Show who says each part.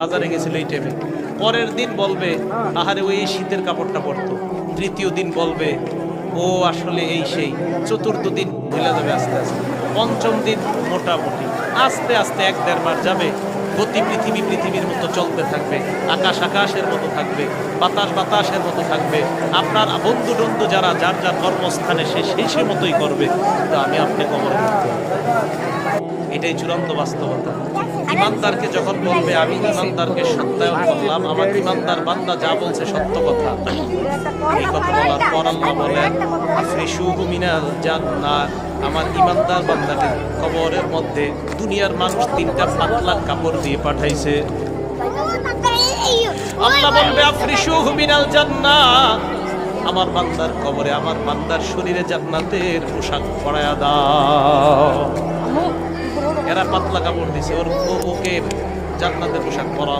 Speaker 1: বাজারে গেছিল এই টাইমে, পরের দিন বলবে আহারে ওই শীতের কাপড়টা পরতো, তৃতীয় দিন বলবে ও আসলে এই সেই, চতুর্থ দিন ভুলে যাবে আস্তে আস্তে, পঞ্চম দিন মোটামুটি আস্তে আস্তে এক দেড় মাস যাবে, গতি পৃথিবী পৃথিবীর মতো চলতে থাকবে, আকাশ আকাশের মতো থাকবে, বাতাস বাতাসের মতো থাকবে, আপনার বন্ধু টন্ধু যারা যার যার কর্মস্থানে সে মতোই করবে, তো আমি আপনি কবরে থাকতে হবে। এটাই চূড়ান্ত বাস্তবতা। ইমানদারকে যখন বলবে আমি ইমানদারকে সত্যায়ন করলাম, আমার ইমানদার বান্দা যা বলছে সত্য কথা, এই কথা বলার পর আল্লাহ বলেন আফরিশুহু মিনাল জান্নাহ, আমার ইমানদার বান্দাকে কবরের মধ্যে দুনিয়ার মানুষ তিনটা পাতলা কাপড় দিয়ে পাঠাইছে। আল্লাহ বলবে আফরিশুহু মিনাল জান্নাহ, আমার বান্দার কবরে আমার বান্দার শরীরে জান্নাতের পোশাক পরায়া দাও। এরা পাতলা কাপড় দিছে, ওকে জান্নাতের পোশাক পরা